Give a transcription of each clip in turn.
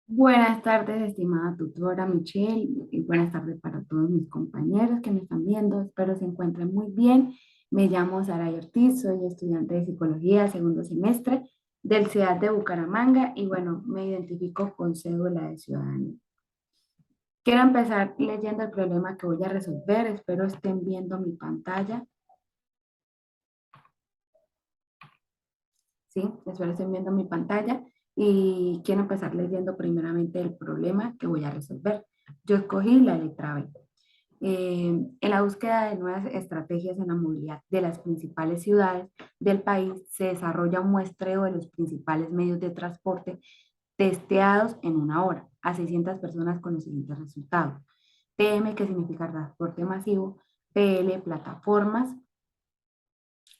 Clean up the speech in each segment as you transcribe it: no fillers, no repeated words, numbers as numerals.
Buenas tardes, estimada tutora Michelle, y buenas tardes para todos mis compañeros que me están viendo. Espero se encuentren muy bien. Me llamo Saray Ortiz, soy estudiante de psicología, segundo semestre del CEAD de Bucaramanga y bueno, me identifico con cédula de ciudadanía. Quiero empezar leyendo el problema que voy a resolver. Espero estén viendo mi pantalla. ¿Sí? Espero estén viendo mi pantalla y quiero empezar leyendo primeramente el problema que voy a resolver. Yo escogí la letra B. En la búsqueda de nuevas estrategias en la movilidad de las principales ciudades del país, se desarrolla un muestreo de los principales medios de transporte testeados en una hora a 600 personas con los siguientes resultados. TM, que significa transporte masivo, PL, plataformas,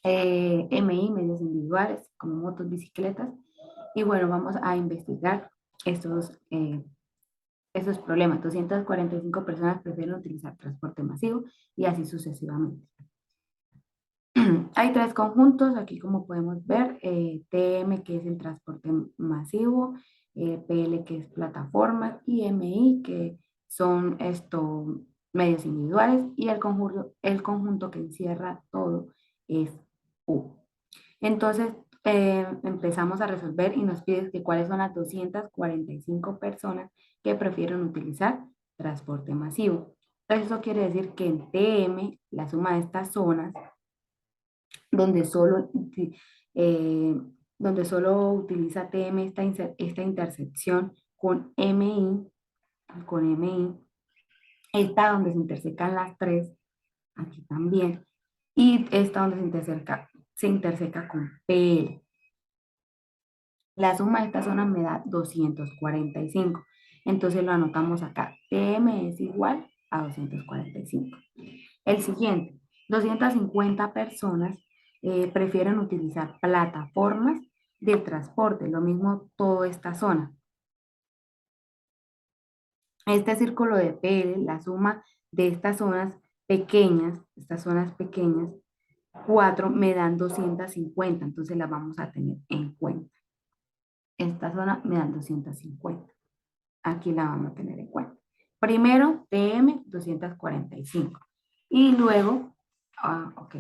MI, medios individuales, como motos, bicicletas. Y bueno, vamos a investigar estos problemas. 245 personas prefieren utilizar transporte masivo y así sucesivamente. Hay tres conjuntos, aquí como podemos ver, TM, que es el transporte masivo, PL, que es plataforma, y MI, que son medios individuales, y el conjunto que encierra todo es U. Entonces, empezamos a resolver y nos pides que cuáles son las 245 personas que prefieren utilizar transporte masivo. Entonces, eso quiere decir que en TM, la suma de estas zonas, donde solo, eh, donde solo utiliza TM esta intersección con MI, esta donde se intersecan las tres, aquí también, y esta donde se interseca con PL. La suma de estas zonas me da 245. Entonces lo anotamos acá. TM es igual a 245. El siguiente, 250 personas prefieren utilizar plataformas de transporte. Lo mismo toda esta zona. Este círculo de PL, la suma de estas zonas pequeñas, 4 me dan 250. Entonces las vamos a tener en cuenta. Esta zona me dan 250. Aquí la vamos a tener en cuenta. Primero, TM 245 y luego, ok,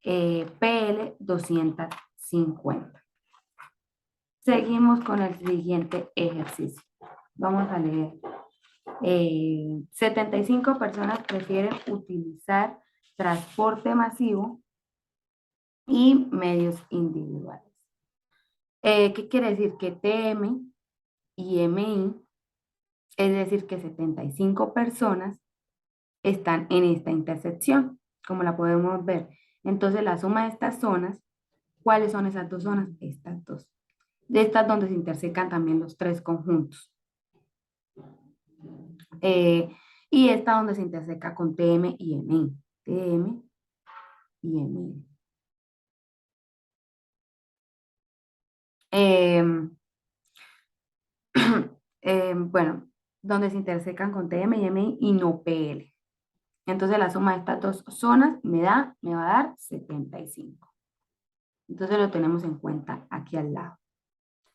PL 250. Seguimos con el siguiente ejercicio. Vamos a leer. 75 personas prefieren utilizar transporte masivo y medios individuales. ¿Qué quiere decir? Que TM y MI, es decir, que 75 personas están en esta intersección, como la podemos ver. Entonces, la suma de estas zonas, ¿cuáles son esas dos zonas? Estas dos. De estas donde se intersecan también los tres conjuntos. Eh, y esta donde se interseca con TM y MI. TM y MI. Bueno, donde se intersecan con TM y MI y no PL. Entonces la suma de estas dos zonas me va a dar 75. Entonces lo tenemos en cuenta aquí al lado.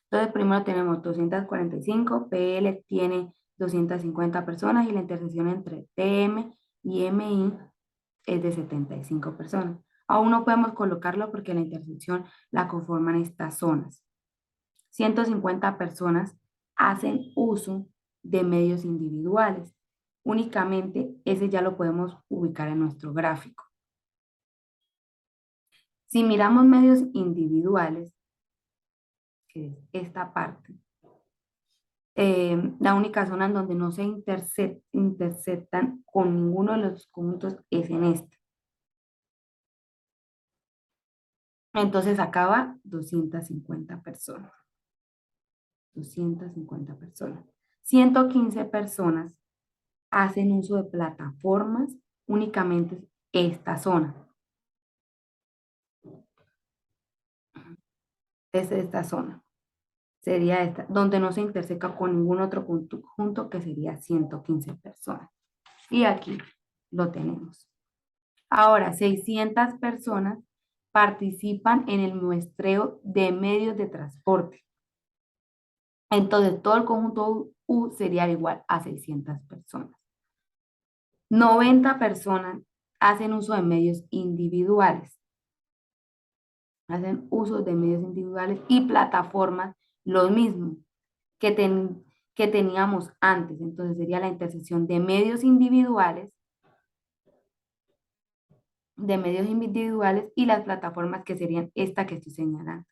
Entonces primero tenemos 245, PL tiene 250 personas y la intersección entre TM y MI es de 75 personas. Aún no podemos colocarlo porque la intersección la conforman estas zonas. 150 personas hacen uso de medios individuales. Únicamente ese ya lo podemos ubicar en nuestro gráfico. Si miramos medios individuales, que es esta parte, la única zona en donde no se intersectan con ninguno de los conjuntos es en este. Entonces acaba 250 personas. 250 personas. 115 personas hacen uso de plataformas, únicamente esta zona. Es esta zona. Sería esta, donde no se interseca con ningún otro conjunto, que sería 115 personas. Y aquí lo tenemos. Ahora, 600 personas participan en el muestreo de medios de transporte. Entonces, todo el conjunto U sería igual a 600 personas. 90 personas hacen uso de medios individuales. Hacen uso de medios individuales y plataformas, lo mismo que, que teníamos antes. Entonces, sería la intersección de medios individuales y las plataformas que serían esta que estoy señalando.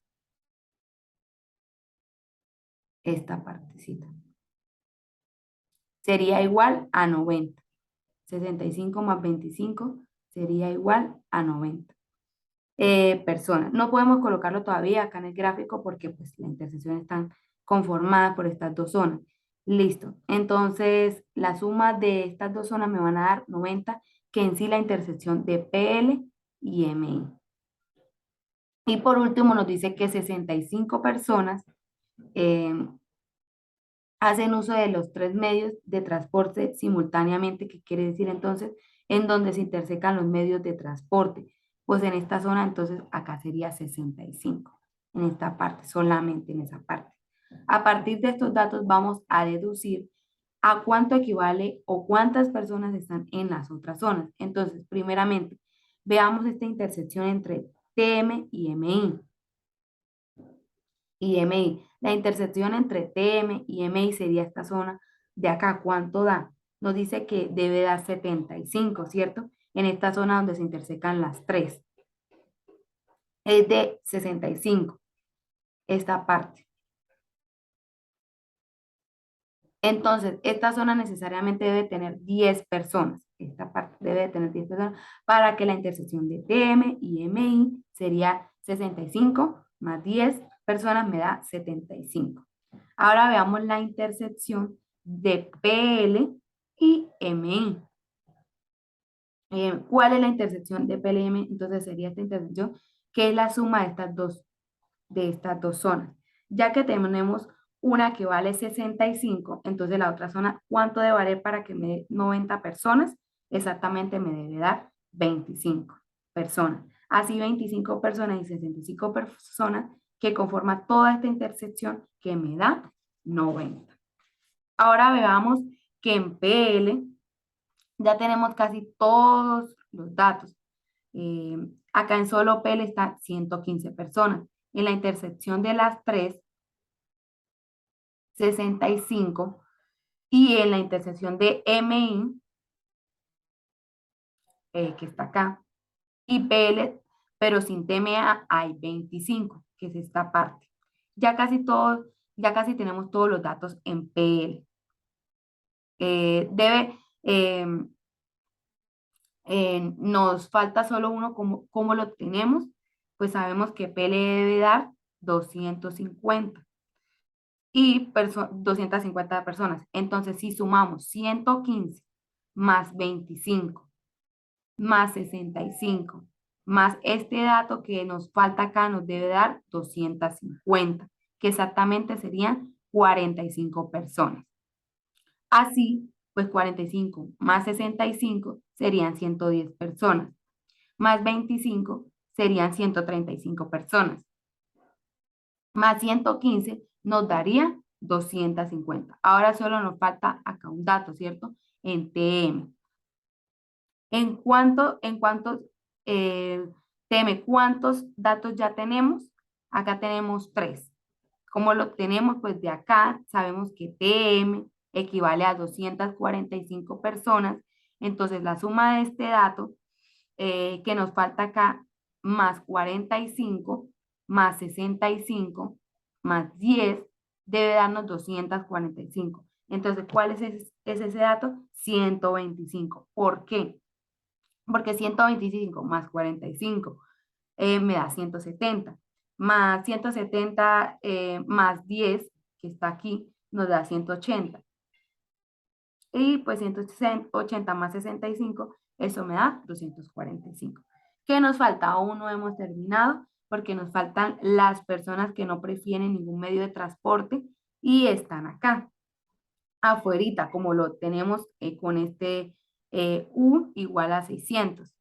Esta partecita. Sería igual a 90. 65 más 25 sería igual a 90 personas. No podemos colocarlo todavía acá en el gráfico porque pues la intersección están conformadas por estas dos zonas. Listo. Entonces, la suma de estas dos zonas me van a dar 90, que en sí la intersección de PL y MI. Y por último nos dice que 65 personas eh, hacen uso de los tres medios de transporte simultáneamente, que quiere decir entonces en donde se intersecan los medios de transporte. Pues en esta zona, entonces acá sería 65, en esta parte, solamente en esa parte. A partir de estos datos vamos a deducir a cuánto equivale o cuántas personas están en las otras zonas. Entonces, primeramente, veamos esta intersección entre TM y MI y MI. La intersección entre TM y MI sería esta zona de acá. ¿Cuánto da? Nos dice que debe dar 75, ¿cierto? En esta zona donde se intersecan las tres. Es de 65, esta parte. Entonces, esta zona necesariamente debe tener 10 personas. Esta parte debe tener 10 personas para que la intersección de TM y MI sería 65 más 10 personas me da 75. Ahora veamos la intersección de PL y MI. ¿Cuál es la intersección de PL y MI? Entonces sería esta intersección que es la suma de estas dos zonas. Ya que tenemos una que vale 65, entonces la otra zona, ¿cuánto debe valer para que me dé 90 personas? Exactamente me debe dar 25 personas. Así 25 personas y 65 personas que conforman toda esta intersección que me da 90. Ahora veamos que en PL ya tenemos casi todos los datos. Eh, Acá en solo PL están 115 personas. En la intersección de las tres, 65. Y en la intersección de MI, que está acá, y PL, pero sin TMA, hay 25, que es esta parte. Ya casi todos, ya casi tenemos todos los datos en PL. Debe, nos falta solo uno, ¿cómo lo tenemos? Pues sabemos que PL debe dar 250 y 250 personas. Entonces, si sumamos 115 más 25 más 65 más este dato que nos falta acá, nos debe dar 250, que exactamente serían 45 personas. Así, pues 45 más 65 serían 110 personas, más 25 serían 135 personas, más 115 nos daría 250. Ahora solo nos falta acá un dato, ¿cierto? En TM. En cuántos, eh, TM, ¿cuántos datos ya tenemos? Acá tenemos 3. ¿Cómo lo tenemos? Pues de acá sabemos que TM equivale a 245 personas. Entonces la suma de este dato que nos falta acá, más 45, más 65, más 10, debe darnos 245. Entonces, ¿cuál es ese dato? 125. ¿Por qué? Porque 125 más 45 me da 170. Más 170 más 10, que está aquí, nos da 180. Y pues 180 más 65, eso me da 245. ¿Qué nos falta? Aún no hemos terminado porque nos faltan las personas que no prefieren ningún medio de transporte y están acá, afuerita, como lo tenemos con este U igual a 600.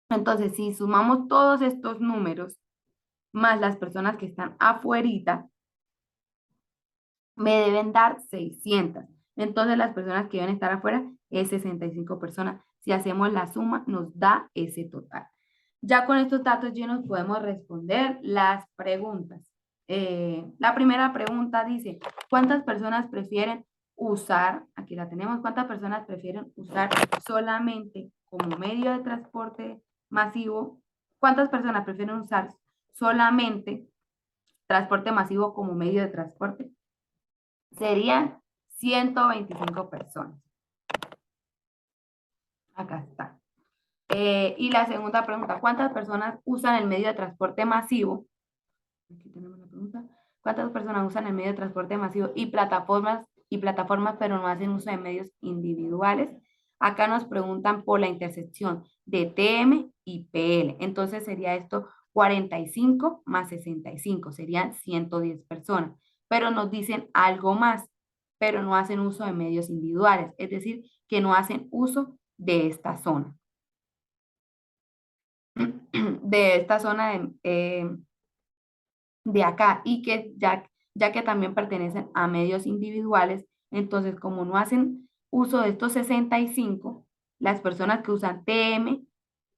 Entonces, si sumamos todos estos números más las personas que están afuerita, me deben dar 600. Entonces las personas que deben estar afuera es 65 personas. Si hacemos la suma, nos da ese total. Ya con estos datos llenos podemos responder las preguntas. La primera pregunta dice, ¿cuántas personas prefieren usar, aquí la tenemos, cuántas personas prefieren usar solamente como medio de transporte masivo? ¿Cuántas personas prefieren usar solamente transporte masivo como medio de transporte? Serían 125 personas. Acá está. Y la segunda pregunta, ¿cuántas personas usan el medio de transporte masivo? Aquí tenemos la pregunta. ¿Cuántas personas usan el medio de transporte masivo y plataformas, pero no hacen uso de medios individuales? Acá nos preguntan por la intersección de TM y PL. Entonces sería esto 45 más 65, serían 110 personas. Pero nos dicen algo más, pero no hacen uso de medios individuales, es decir, que no hacen uso de esta zona. De esta zona de acá y que ya que también pertenecen a medios individuales, entonces como no hacen uso de estos 65, las personas que usan TM,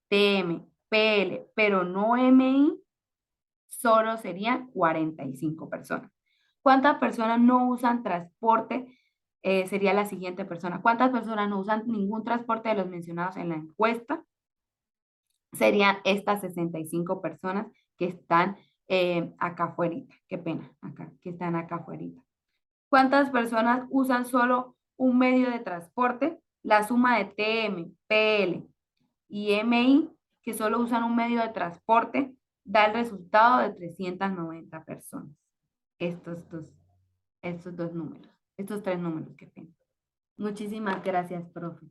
PL, pero no MI, solo serían 45 personas. ¿Cuántas personas no usan transporte? Sería la siguiente persona. ¿Cuántas personas no usan ningún transporte de los mencionados en la encuesta? Serían estas 65 personas que están acá afuera. Qué pena, acá, que están acá afuera. ¿Cuántas personas usan solo un medio de transporte? La suma de TM, PL y MI, que solo usan un medio de transporte, da el resultado de 390 personas. Estos dos, estos dos números, estos tres números, qué pena. Muchísimas gracias, profe.